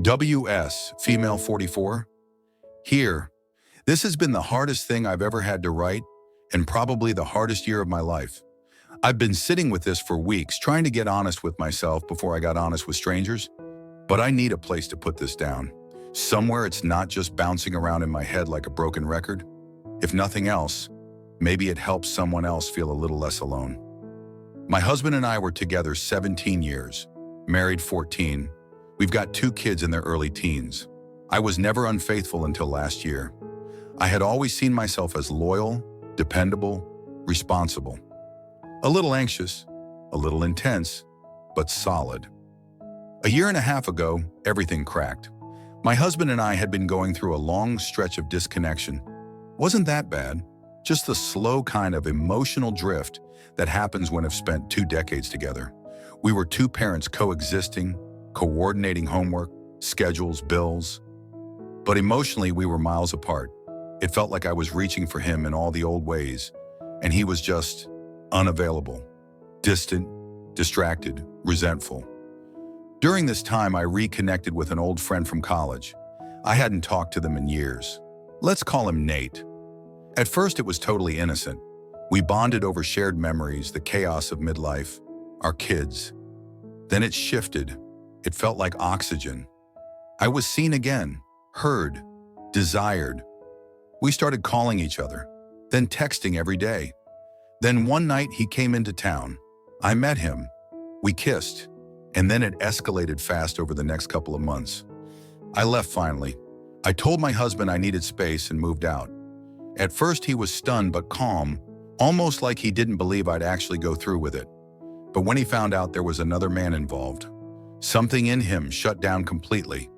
WS, female 44. Here, this has been the hardest thing I've ever had to write and probably the hardest year of my life. I've been sitting with this for weeks, trying to get honest with myself before I got honest with strangers. But I need a place to put this down. Somewhere it's not just bouncing around in my head like a broken record. If nothing else, maybe it helps someone else feel a little less alone. My husband and I were together 17 years, married 14. We've got 2 kids in their early teens. I was never unfaithful until last year. I had always seen myself as loyal, dependable, responsible. A little anxious, a little intense, but solid. A year and a half ago, everything cracked. My husband and I had been going through a long stretch of disconnection. Wasn't that bad, just the slow kind of emotional drift that happens when I've spent 2 decades together. We were 2 parents coexisting, coordinating homework, schedules, bills. But emotionally, we were miles apart. It felt like I was reaching for him in all the old ways, and he was just unavailable, distant, distracted, resentful. During this time, I reconnected with an old friend from college. I hadn't talked to them in years. Let's call him Nate. At first, it was totally innocent. We bonded over shared memories, the chaos of midlife, our kids. Then it shifted. It felt like oxygen. I was seen again, heard, desired. We started calling each other, then texting every day. Then one night he came into town. I met him. We kissed, and then it escalated fast over the next couple of months. I left finally. I told my husband I needed space and moved out. At first he was stunned but calm, almost like he didn't believe I'd actually go through with it. But when he found out there was another man involved, something in him shut down completely.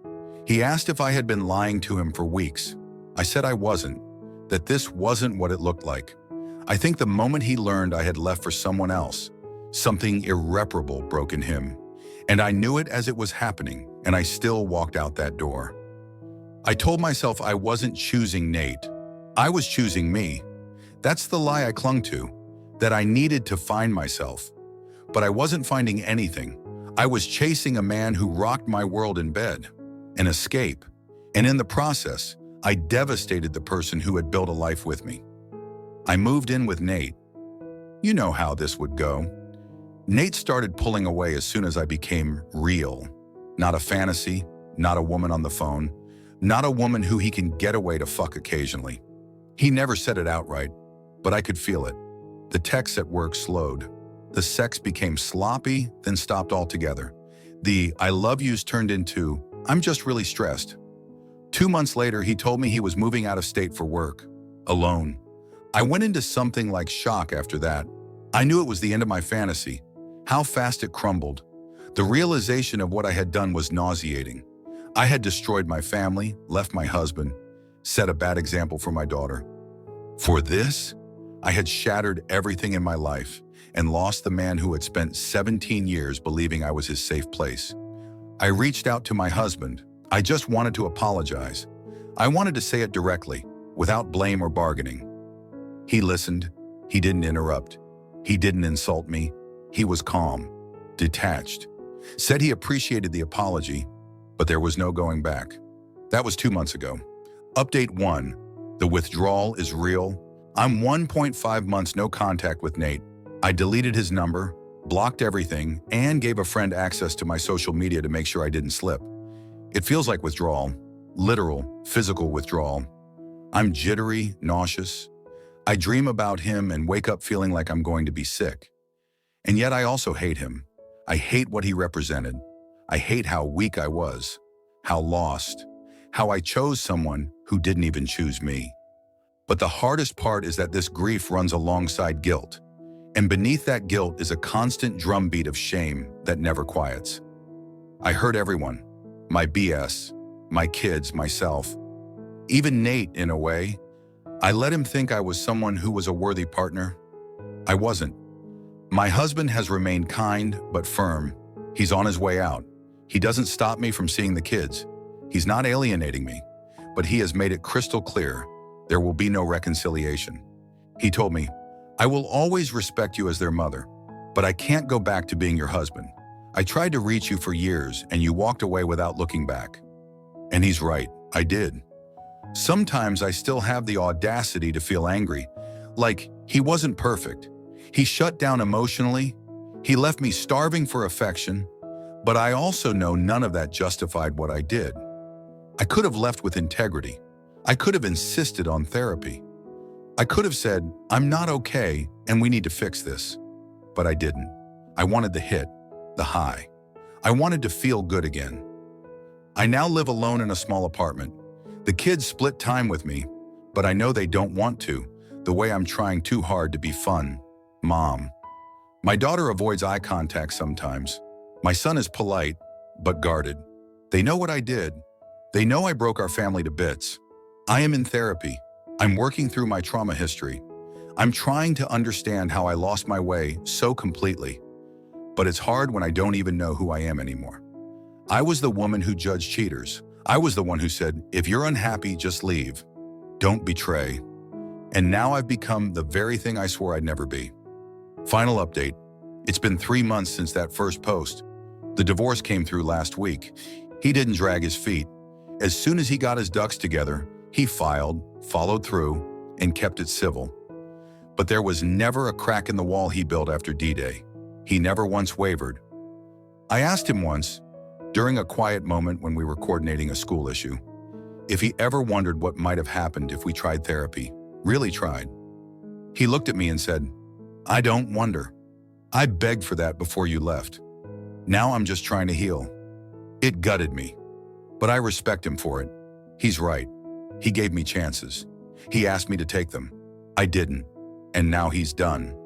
He asked if I had been lying to him for weeks. I said I wasn't, that this wasn't what it looked like. I think the moment he learned I had left for someone else, something irreparable broke in him. And I knew it as it was happening, and I still walked out that door. I told myself I wasn't choosing Nate. I was choosing me. That's the lie I clung to, that I needed to find myself. But I wasn't finding anything. I was chasing a man who rocked my world in bed, an escape. And in the process, I devastated the person who had built a life with me. I moved in with Nate. You know how this would go. Nate started pulling away as soon as I became real. Not a fantasy, not a woman on the phone, not a woman who he can get away to fuck occasionally. He never said it outright, but I could feel it. The texts at work slowed. The sex became sloppy, then stopped altogether. The I love yous turned into, I'm just really stressed. 2 months later, he told me he was moving out of state for work, alone. I went into something like shock after that. I knew it was the end of my fantasy. How fast it crumbled. The realization of what I had done was nauseating. I had destroyed my family, left my husband, set a bad example for my daughter. For this, I had shattered everything in my life and lost the man who had spent 17 years believing I was his safe place. I reached out to my husband. I just wanted to apologize. I wanted to say it directly, without blame or bargaining. He listened. He didn't interrupt. He didn't insult me. He was calm, detached. Said he appreciated the apology, but there was no going back. That was 2 months ago. Update 1. The withdrawal is real. I'm 1.5 months no contact with Nate. I deleted his number, blocked everything, and gave a friend access to my social media to make sure I didn't slip. It feels like withdrawal, literal, physical withdrawal. I'm jittery, nauseous. I dream about him and wake up feeling like I'm going to be sick. And yet I also hate him. I hate what he represented. I hate how weak I was, how lost, how I chose someone who didn't even choose me. But the hardest part is that this grief runs alongside guilt. And beneath that guilt is a constant drumbeat of shame that never quiets. I hurt everyone. My BS, my kids, myself. Even Nate, in a way. I let him think I was someone who was a worthy partner. I wasn't. My husband has remained kind but firm. He's on his way out. He doesn't stop me from seeing the kids. He's not alienating me, but he has made it crystal clear there will be no reconciliation. He told me, I will always respect you as their mother, but I can't go back to being your husband. I tried to reach you for years and you walked away without looking back. And he's right, I did. Sometimes I still have the audacity to feel angry. Like, he wasn't perfect. He shut down emotionally. He left me starving for affection. But I also know none of that justified what I did. I could have left with integrity. I could have insisted on therapy. I could have said, I'm not okay and we need to fix this. But I didn't. I wanted the hit, the high. I wanted to feel good again. I now live alone in a small apartment. The kids split time with me, but I know they don't want to, the way I'm trying too hard to be fun, mom. My daughter avoids eye contact sometimes. My son is polite, but guarded. They know what I did. They know I broke our family to bits. I am in therapy. I'm working through my trauma history. I'm trying to understand how I lost my way so completely. But it's hard when I don't even know who I am anymore. I was the woman who judged cheaters. I was the one who said, if you're unhappy, just leave. Don't betray. And now I've become the very thing I swore I'd never be. Final update. It's been 3 months since that first post. The divorce came through last week. He didn't drag his feet. As soon as he got his ducks together, he filed, followed through, and kept it civil. But there was never a crack in the wall he built after D-Day. He never once wavered. I asked him once, during a quiet moment when we were coordinating a school issue, if he ever wondered what might have happened if we tried therapy, really tried. He looked at me and said, I don't wonder. I begged for that before you left. Now I'm just trying to heal. It gutted me, but I respect him for it. He's right. He gave me chances. He asked me to take them. I didn't, and now he's done.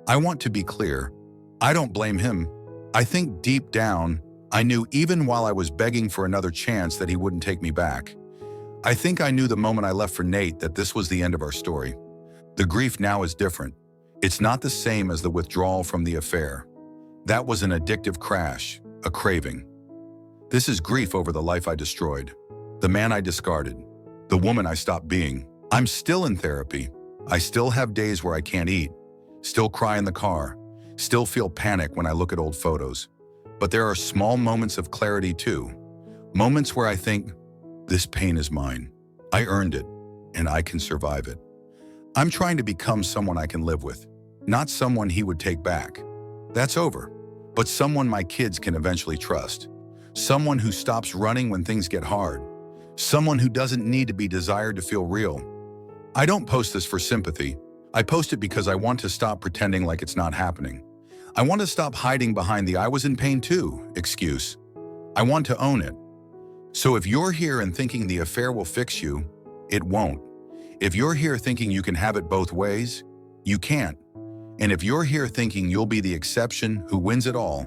I want to be clear. I don't blame him. I think deep down, I knew even while I was begging for another chance that he wouldn't take me back. I think I knew the moment I left for Nate that this was the end of our story. The grief now is different. It's not the same as the withdrawal from the affair. That was an addictive crash, a craving. This is grief over the life I destroyed, the man I discarded, the woman I stopped being. I'm still in therapy. I still have days where I can't eat, still cry in the car, still feel panic when I look at old photos. But there are small moments of clarity too. Moments where I think, this pain is mine. I earned it, and I can survive it. I'm trying to become someone I can live with, not someone he would take back. That's over, but someone my kids can eventually trust. Someone who stops running when things get hard. Someone who doesn't need to be desired to feel real. I don't post this for sympathy. I post it because I want to stop pretending like it's not happening. I want to stop hiding behind the "I was in pain too" excuse. I want to own it. So if you're here and thinking the affair will fix you, it won't. If you're here thinking you can have it both ways, you can't. And if you're here thinking you'll be the exception who wins it all,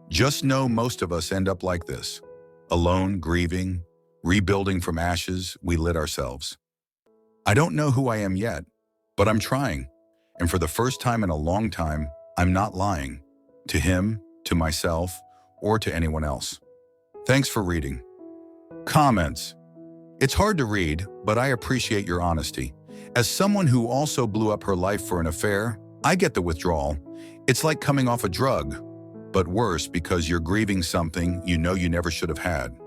just know most of us end up like this. Alone, grieving, rebuilding from ashes we lit ourselves. I don't know who I am yet, but I'm trying. And for the first time in a long time, I'm not lying. To him, to myself, or to anyone else. Thanks for reading. Comments. It's hard to read, but I appreciate your honesty. As someone who also blew up her life for an affair, I get the withdrawal. It's like coming off a drug, but worse because you're grieving something you know you never should have had.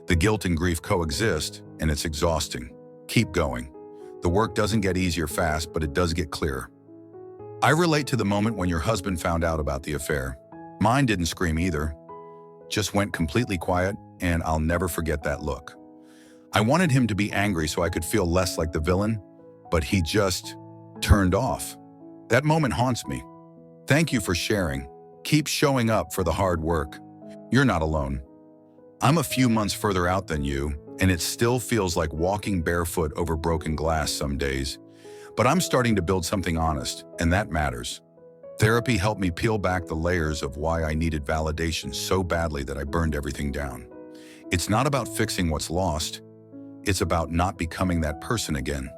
The guilt and grief coexist, and it's exhausting. Keep going. The work doesn't get easier fast, but it does get clearer. I relate to the moment when your husband found out about the affair. Mine didn't scream either. Just went completely quiet, and I'll never forget that look. I wanted him to be angry so I could feel less like the villain, but he just turned off. That moment haunts me. Thank you for sharing. Keep showing up for the hard work. You're not alone. I'm a few months further out than you, and it still feels like walking barefoot over broken glass some days. But I'm starting to build something honest, and that matters. Therapy helped me peel back the layers of why I needed validation so badly that I burned everything down. It's not about fixing what's lost. It's about not becoming that person again.